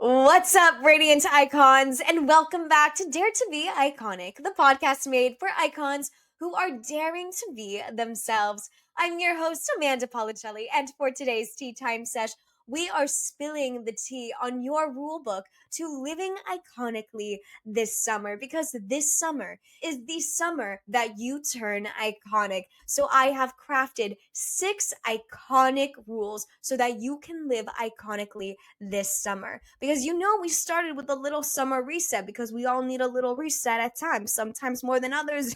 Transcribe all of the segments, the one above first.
What's up, Radiant Icons, and welcome back to Dare to Be Iconic, the podcast made for icons who are daring to be themselves. I'm your host, Amanda Policelli, and for today's Tea Time Sesh, we are spilling the tea on your rule book to living iconically this summer because this summer is the summer that you turn iconic. So I have crafted 6 iconic rules so that you can live iconically this summer. Because we started with a little summer reset because we all need a little reset at times, sometimes more than others.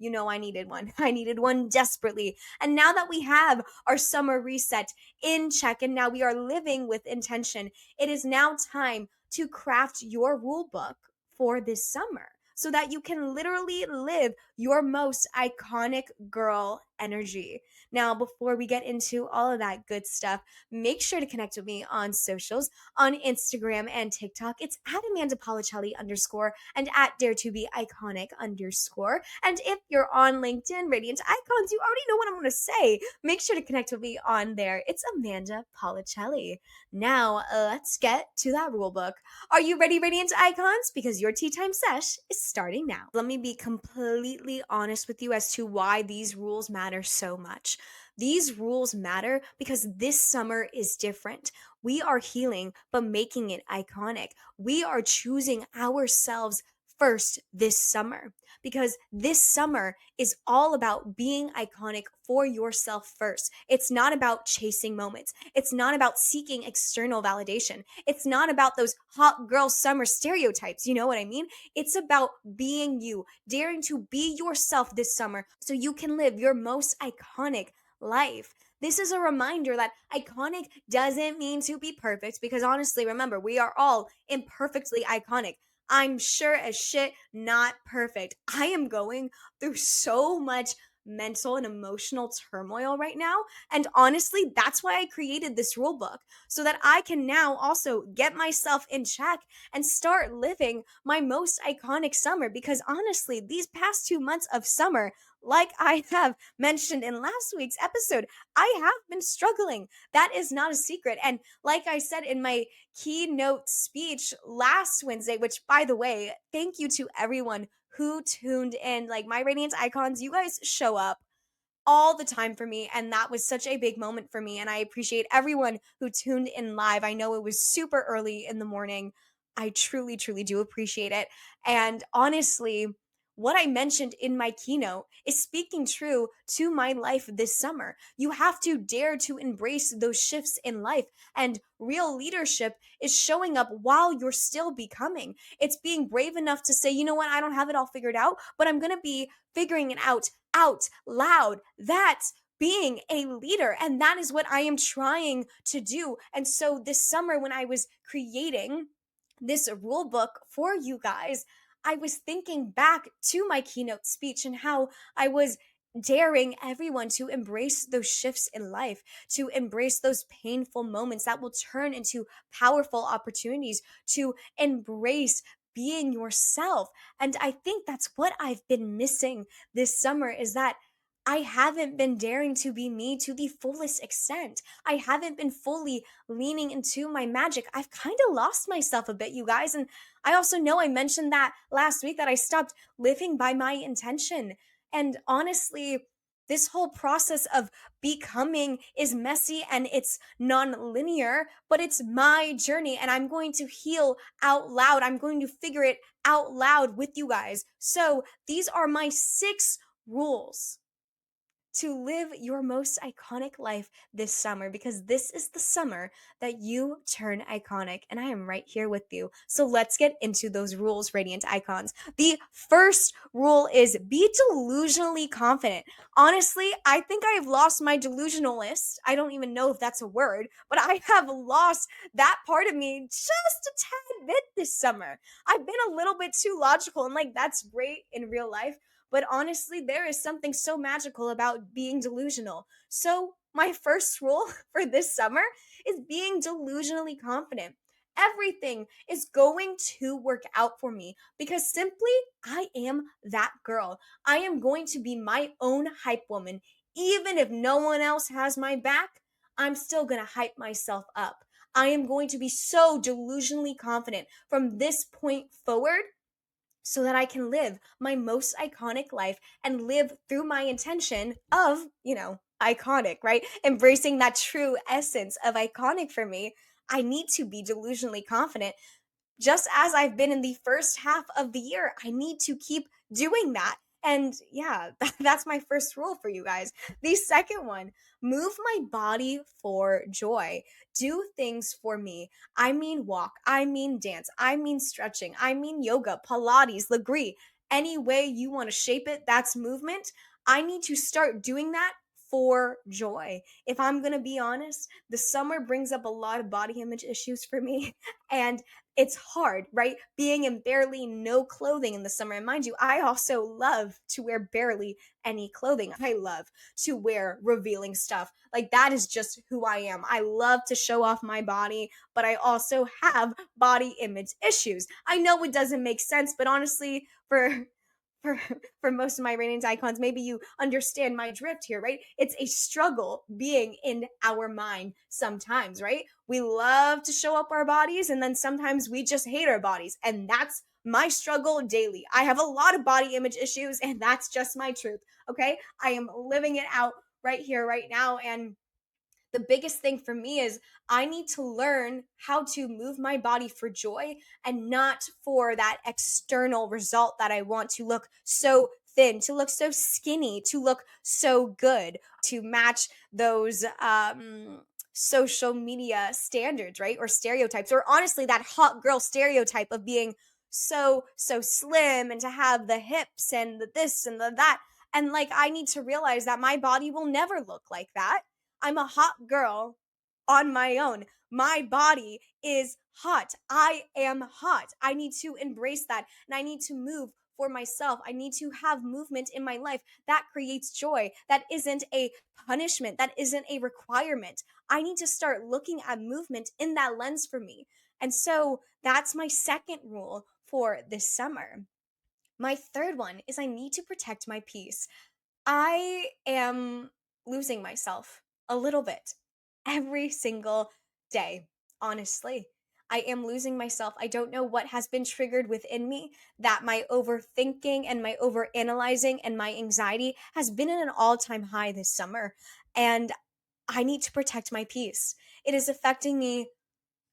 I needed one. I needed one desperately. And now that we have our summer reset in check and now we are living with intention, it is now time to craft your rule book for this summer so that you can literally live your most iconic girl energy. Now, before we get into all of that good stuff, make sure to connect with me on socials on Instagram and TikTok. It's at Amanda Policelli _ and at Dare to Be Iconic _ And if you're on LinkedIn, Radiant Icons, you already know what I'm going to say. Make sure to connect with me on there. It's Amanda Policelli. Now, let's get to that rule book. Are you ready, Radiant Icons? Because your tea time sesh is starting now. Let me be completely honest with you as to why these rules matter so much. These rules matter because this summer is different. We are healing, but making it iconic. We are choosing ourselves first this summer because this summer is all about being iconic for yourself first. It's not about chasing moments. It's not about seeking external validation. It's not about those hot girl summer stereotypes. You know what I mean? It's about being you, daring to be yourself this summer so you can live your most iconic life. This is a reminder that iconic doesn't mean to be perfect because honestly, remember, we are all imperfectly iconic. I'm sure as shit not perfect. I am going through so much mental and emotional turmoil right now. And honestly, that's why I created this rule book so that I can now also get myself in check and start living my most iconic summer. Because honestly, these past 2 months of summer, like I have mentioned in last week's episode, I have been struggling. That is not a secret. And like I said in my keynote speech last Wednesday, which by the way, thank you to everyone who tuned in. Like my Radiant Icons, you guys show up all the time for me, and that was such a big moment for me, and I appreciate everyone who tuned in live. I know it was super early in the morning. I truly, truly do appreciate it. And honestly, what I mentioned in my keynote is speaking true to my life this summer. You have to dare to embrace those shifts in life, and real leadership is showing up while you're still becoming. It's being brave enough to say, you know what, I don't have it all figured out, but I'm going to be figuring it out loud. That's being a leader. And that is what I am trying to do. And so this summer, when I was creating this rule book for you guys, I was thinking back to my keynote speech and how I was daring everyone to embrace those shifts in life, to embrace those painful moments that will turn into powerful opportunities, to embrace being yourself. And I think that's what I've been missing this summer is that I haven't been daring to be me to the fullest extent. I haven't been fully leaning into my magic. I've kind of lost myself a bit, you guys. And I also know I mentioned that last week that I stopped living by my intention. And honestly, this whole process of becoming is messy and it's non-linear, but it's my journey and I'm going to heal out loud. I'm going to figure it out loud with you guys. So these are my 6 rules to live your most iconic life this summer because this is the summer that you turn iconic and I am right here with you. So let's get into those rules, Radiant Icons. The first rule is be delusionally confident. Honestly, I think I have lost my delusionalist. I don't even know if that's a word, but I have lost that part of me just a tad bit this summer. I've been a little bit too logical and that's great in real life. But honestly, there is something so magical about being delusional. So, my first rule for this summer is being delusionally confident. Everything is going to work out for me because simply I am that girl. I am going to be my own hype woman. Even if no one else has my back, I'm still going to hype myself up. I am going to be so delusionally confident from this point forward so that I can live my most iconic life and live through my intention of, iconic, right? Embracing that true essence of iconic for me. I need to be delusionally confident just as I've been in the first half of the year. I need to keep doing that. And yeah, that's my first rule for you guys. The second one, move my body for joy. Do things for me. I mean, walk. I mean, dance. I mean, stretching. I mean, yoga, Pilates, Legree. Any way you want to shape it, that's movement. I need to start doing that for joy. If I'm going to be honest, the summer brings up a lot of body image issues for me. And it's hard, right? Being in barely no clothing in the summer. And mind you, I also love to wear barely any clothing. I love to wear revealing stuff. Like that is just who I am. I love to show off my body, but I also have body image issues. I know it doesn't make sense, but honestly, for for most of my ratings icons, maybe you understand my drift here, right? It's a struggle being in our mind sometimes, right? We love to show up our bodies, and then sometimes we just hate our bodies, and that's my struggle daily. I have a lot of body image issues, and that's just my truth. Okay, I am living it out right here right now. And the biggest thing for me is I need to learn how to move my body for joy and not for that external result that I want to look so thin, to look so skinny, to look so good, to match those social media standards, right? Or stereotypes, or honestly, that hot girl stereotype of being so slim and to have the hips and the this and the that. And like, I need to realize that my body will never look like that. I'm a hot girl on my own. My body is hot. I am hot. I need to embrace that, and I need to move for myself. I need to have movement in my life that creates joy. That isn't a punishment. That isn't a requirement. I need to start looking at movement in that lens for me. And so that's my second rule for this summer. My third one is I need to protect my peace. I am losing myself a little bit every single day, honestly. I am losing myself. I don't know what has been triggered within me that my overthinking and my overanalyzing and my anxiety has been at an all-time high this summer. And I need to protect my peace. It is affecting me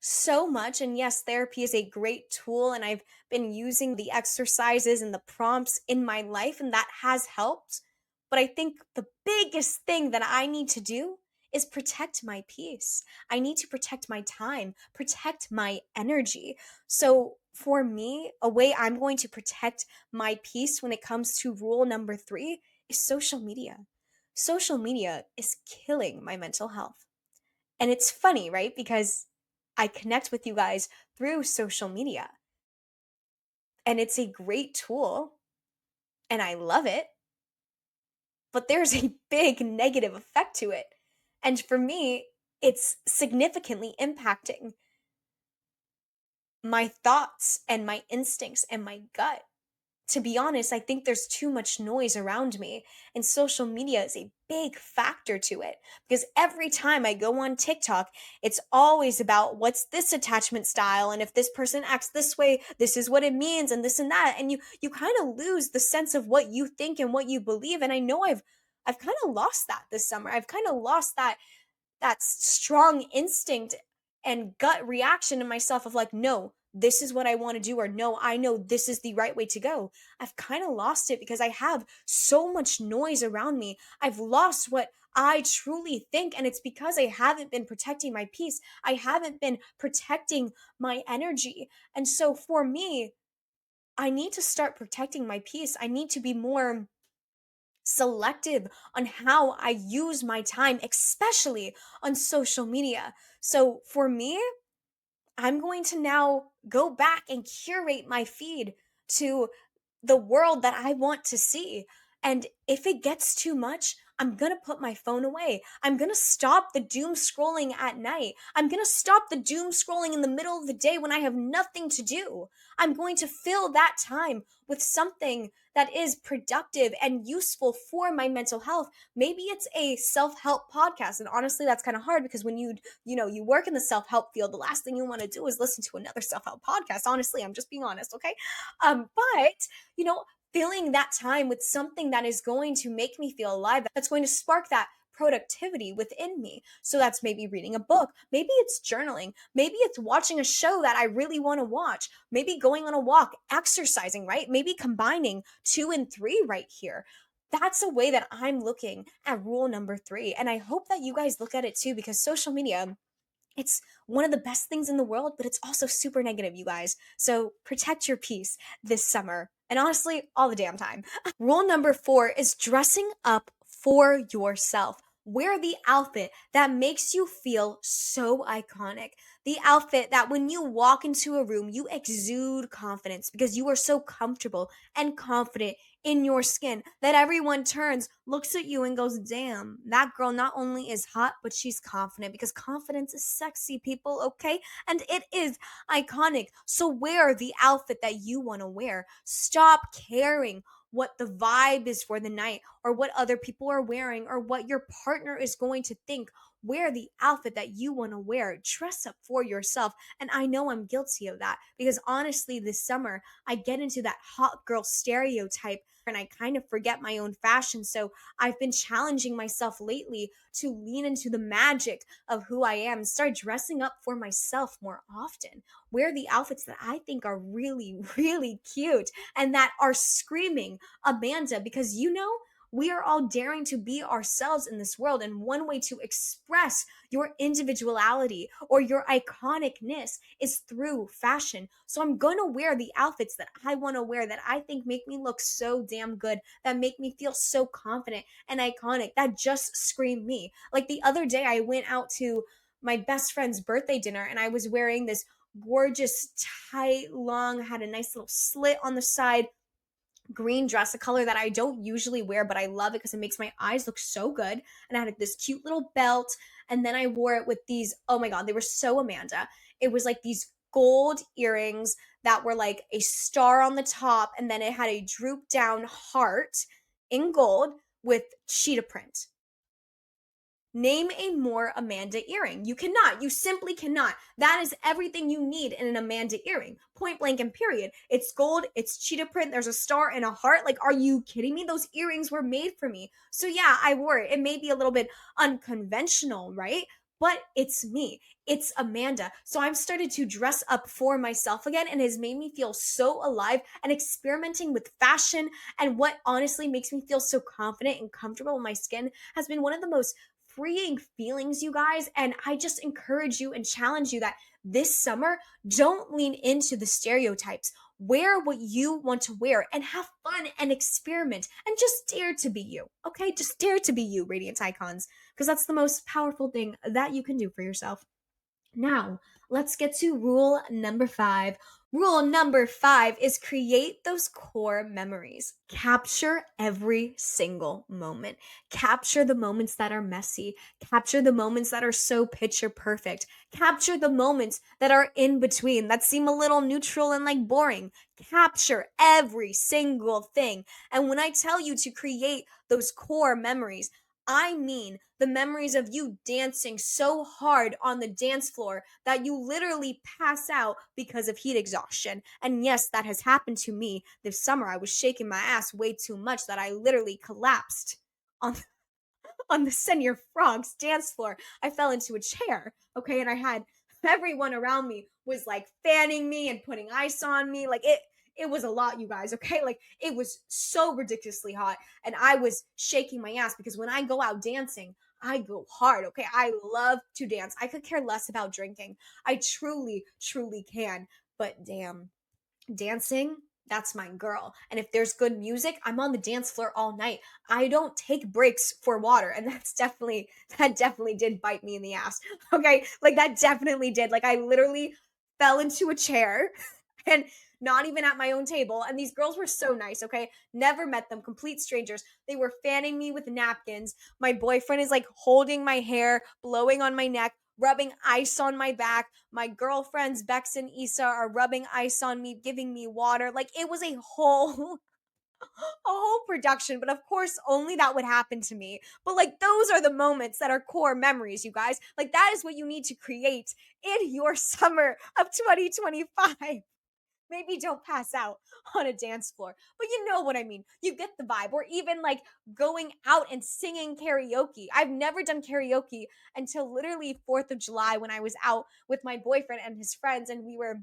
so much. And yes, therapy is a great tool, and I've been using the exercises and the prompts in my life, and that has helped. But I think the biggest thing that I need to do is protect my peace. I need to protect my time, protect my energy. So for me, a way I'm going to protect my peace when it comes to rule number three is social media. Social media is killing my mental health. And it's funny, right? Because I connect with you guys through social media, and it's a great tool and I love it, but there's a big negative effect to it. And for me, it's significantly impacting my thoughts and my instincts and my gut. To be honest, I think there's too much noise around me, and social media is a big factor to it. Because every time I go on TikTok, it's always about what's this attachment style, and if this person acts this way, this is what it means, and this and that. And you kind of lose the sense of what you think and what you believe. And I know I've kind of lost that this summer. I've kind of lost that strong instinct and gut reaction in myself of like, no, this is what I want to do, or no, I know this is the right way to go. I've kind of lost it because I have so much noise around me. I've lost what I truly think, and it's because I haven't been protecting my peace. I haven't been protecting my energy. And so for me, I need to start protecting my peace. I need to be more selective on how I use my time, especially on social media. So for me, I'm going to now go back and curate my feed to the world that I want to see. And if it gets too much, I'm gonna put my phone away. I'm gonna stop the doom scrolling at night. I'm gonna stop the doom scrolling in the middle of the day when I have nothing to do. I'm going to fill that time with something that is productive and useful for my mental health. Maybe it's a self-help podcast. And honestly, that's kind of hard because when you work in the self-help field, the last thing you want to do is listen to another self-help podcast. Honestly, I'm just being honest, okay? But you know, filling that time with something that is going to make me feel alive, that's going to spark that productivity within me. So that's maybe reading a book, maybe it's journaling, maybe it's watching a show that I really want to watch, maybe going on a walk, exercising, right? Maybe combining two and three right here. That's a way that I'm looking at rule number three. And I hope that you guys look at it too, because social media, it's one of the best things in the world, but it's also super negative, you guys. So protect your peace this summer. And honestly, all the damn time. Rule number four is dressing up for yourself. Wear the outfit that makes you feel so iconic. The outfit that when you walk into a room, you exude confidence because you are so comfortable and confident in your skin that everyone turns, looks at you, and goes, damn, that girl not only is hot, but she's confident, because confidence is sexy, people, okay? And it is iconic. So wear the outfit that you want to wear. Stop caring what the vibe is for the night or what other people are wearing or what your partner is going to think. Wear the outfit that you want to wear. Dress up for yourself. And I know I'm guilty of that because honestly, this summer, I get into that hot girl stereotype and I kind of forget my own fashion. So I've been challenging myself lately to lean into the magic of who I am and start dressing up for myself more often. Wear the outfits that I think are really, really cute and that are screaming Amanda, because we are all daring to be ourselves in this world. And one way to express your individuality or your iconicness is through fashion. So I'm going to wear the outfits that I want to wear that I think make me look so damn good, that make me feel so confident and iconic, that just scream me. Like the other day, I went out to my best friend's birthday dinner and I was wearing this gorgeous, tight, long, had a nice little slit on the side, green dress, a color that I don't usually wear, but I love it because it makes my eyes look so good. And I had this cute little belt. And then I wore it with these, oh my God, they were so Amanda. It was like these gold earrings that were like a star on the top. And then it had a droop down heart in gold with cheetah print. Name a more Amanda earring. You cannot. You simply cannot. That is everything you need in an Amanda earring. Point blank and period. It's gold, it's cheetah print, there's a star and a heart. Like, are you kidding me? Those earrings were made for me. So yeah, I wore it. It may be a little bit unconventional, right? But it's me. It's Amanda. So I've started to dress up for myself again and has made me feel so alive and experimenting with fashion. And what honestly makes me feel so confident and comfortable in my skin has been one of the most freeing feelings, you guys. And I just encourage you and challenge you that this summer, don't lean into the stereotypes. Wear what you want to wear and have fun and experiment and just dare to be you. Okay? Just dare to be you, Radiant Icons, because that's the most powerful thing that you can do for yourself. Now, let's get to rule number five. Rule number five is create those core memories. Capture every single moment. Capture the moments that are messy. Capture the moments that are so picture perfect. Capture the moments that are in between, that seem a little neutral and like boring. Capture every single thing. And when I tell you to create those core memories, I mean the memories of you dancing so hard on the dance floor that you literally pass out because of heat exhaustion. And yes, that has happened to me this summer. I was shaking my ass way too much that I literally collapsed on on the Senior Frogs dance floor. I fell into a chair, okay, and I had everyone around me was like fanning me and putting ice on me. Like it was a lot, you guys, okay? Like it was so ridiculously hot and I was shaking my ass because when I go out dancing, I go hard, okay? I love to dance. I could care less about drinking. I truly, truly can. But damn, dancing, that's my girl. And if there's good music, I'm on the dance floor all night. I don't take breaks for water. And that definitely did bite me in the ass. Okay. Like that definitely did. Like I literally fell into a chair and not even at my own table. And these girls were so nice, okay? Never met them, complete strangers. They were fanning me with napkins. My boyfriend is like holding my hair, blowing on my neck, rubbing ice on my back. My girlfriends, Bex and Issa, are rubbing ice on me, giving me water. Like it was a whole a whole production, but of course, only that would happen to me. But like, those are the moments that are core memories, you guys. Like, that is what you need to create in your summer of 2025. Maybe don't pass out on a dance floor, but you know what I mean. You get the vibe. Or even like going out and singing karaoke. I've never done karaoke until literally 4th of July when I was out with my boyfriend and his friends, and we were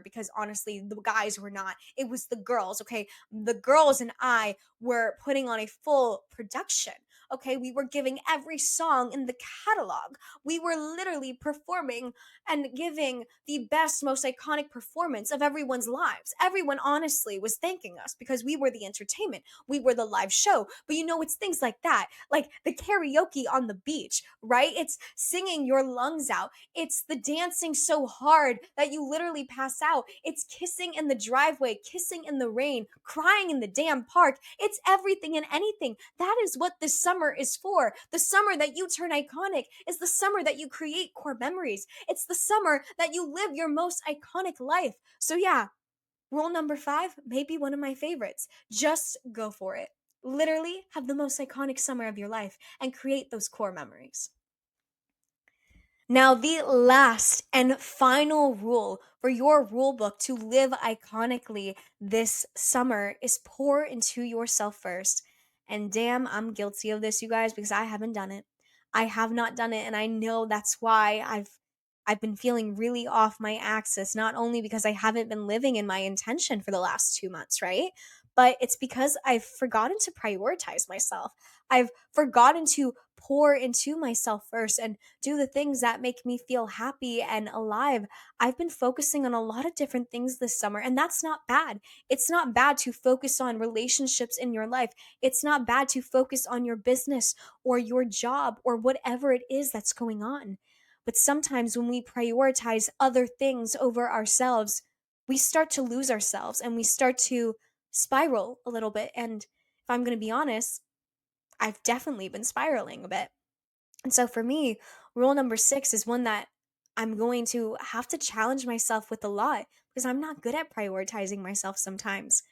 because honestly the guys were not, it was the girls, okay? The girls and I were putting on a full production, okay? We were giving every song in the catalog. We were literally performing and giving the best, most iconic performance of everyone's lives. Everyone honestly was thanking us because we were the entertainment, we were the live show. But you know, it's things like that, like the karaoke on the beach, right? It's singing your lungs out, it's the dancing so hard that you literally pass out. It's kissing in the driveway, kissing in the rain, crying in the damn park. It's everything and anything. That is what this summer is for. The summer that you turn iconic is the summer that you create core memories. It's the summer that you live your most iconic life. So, yeah, rule number 5 may be one of my favorites. Just go for it. Literally have the most iconic summer of your life and create those core memories. Now, the last and final rule for your rule book to live iconically this summer is pour into yourself first. And damn, I'm guilty of this, you guys, because I haven't done it. I have not done it, and I know that's why I've been feeling really off my axis, not only because I haven't been living in my intention for the last 2 months, right? But it's because I've forgotten to prioritize myself. I've forgotten to pour into myself first and do the things that make me feel happy and alive. I've been focusing on a lot of different things this summer, and that's not bad. It's not bad to focus on relationships in your life. It's not bad to focus on your business or your job or whatever it is that's going on. But sometimes when we prioritize other things over ourselves, we start to lose ourselves and we start to spiral a little bit. And if I'm going to be honest, I've definitely been spiraling a bit. And so for me, rule number 6 is one that I'm going to have to challenge myself with a lot because I'm not good at prioritizing myself sometimes,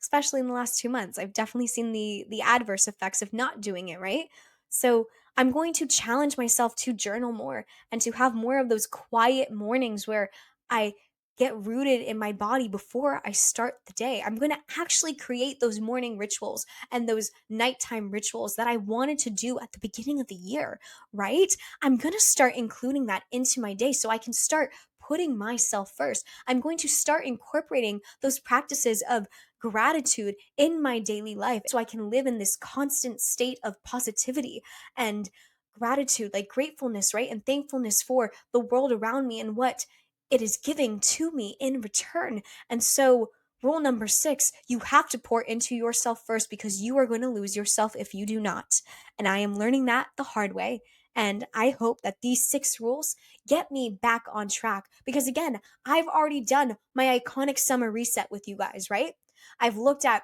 especially in the last 2 months. I've definitely seen the adverse effects of not doing it, right? So I'm going to challenge myself to journal more and to have more of those quiet mornings where I get rooted in my body before I start the day. I'm going to actually create those morning rituals and those nighttime rituals that I wanted to do at the beginning of the year, right? I'm going to start including that into my day so I can start putting myself first. I'm going to start incorporating those practices of gratitude in my daily life so I can live in this constant state of positivity and gratitude, like gratefulness, right? And thankfulness for the world around me and what it is giving to me in return. And so, rule number 6, you have to pour into yourself first because you are going to lose yourself if you do not. And I am learning that the hard way. And I hope that these 6 rules get me back on track because, again, I've already done my iconic summer reset with you guys, right? I've looked at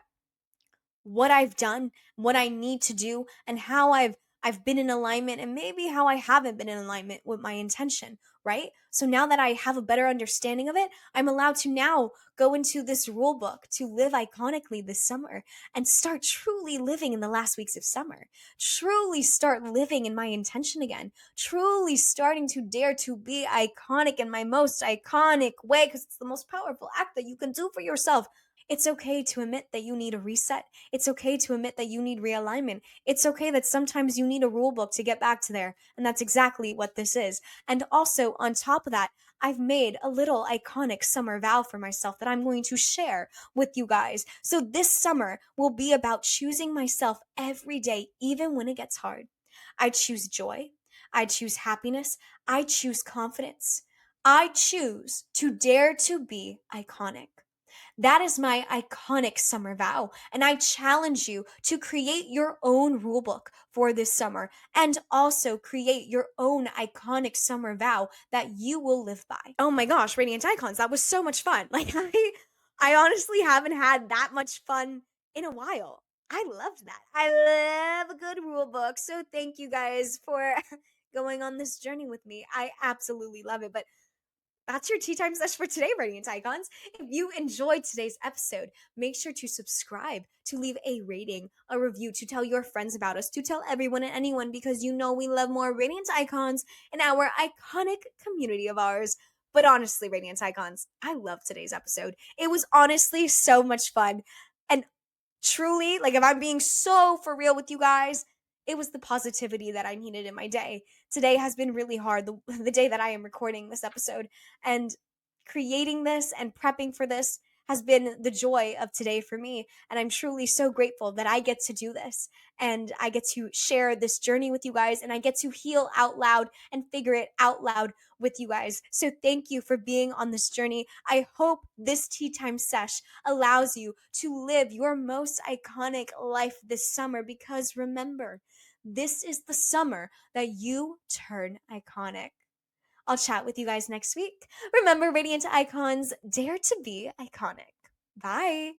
what I've done, what I need to do, and how I've been in alignment and maybe how I haven't been in alignment with my intention, right? So now that I have a better understanding of it, I'm allowed to now go into this rule book to live iconically this summer and start truly living in the last weeks of summer. Truly start living in my intention again. Truly starting to dare to be iconic in my most iconic way because it's the most powerful act that you can do for yourself. It's okay to admit that you need a reset. It's okay to admit that you need realignment. It's okay that sometimes you need a rule book to get back to there. And that's exactly what this is. And also, on top of that, I've made a little iconic summer vow for myself that I'm going to share with you guys. So this summer will be about choosing myself every day, even when it gets hard. I choose joy. I choose happiness. I choose confidence. I choose to dare to be iconic. That is my iconic summer vow. And I challenge you to create your own rule book for this summer and also create your own iconic summer vow that you will live by. Oh my gosh, Radiant Icons, that was so much fun. I honestly haven't had that much fun in a while. I loved that. I love a good rule book. So thank you guys for going on this journey with me. I absolutely love it. But that's your tea time sesh for today, Radiant Icons. If you enjoyed today's episode, make sure to subscribe, to leave a rating, a review, to tell your friends about us, to tell everyone and anyone, because you know we love more Radiant Icons in our iconic community of ours. But honestly, Radiant Icons, I love today's episode. It was honestly so much fun. And truly, like if I'm being so for real with you guys, it was the positivity that I needed in my day. Today has been really hard, the day that I am recording this episode. And creating this and prepping for this has been the joy of today for me. And I'm truly so grateful that I get to do this and I get to share this journey with you guys and I get to heal out loud and figure it out loud with you guys. So thank you for being on this journey. I hope this tea time sesh allows you to live your most iconic life this summer because remember, this is the summer that you turn iconic. I'll chat with you guys next week. Remember, Radiant Icons, dare to be iconic. Bye.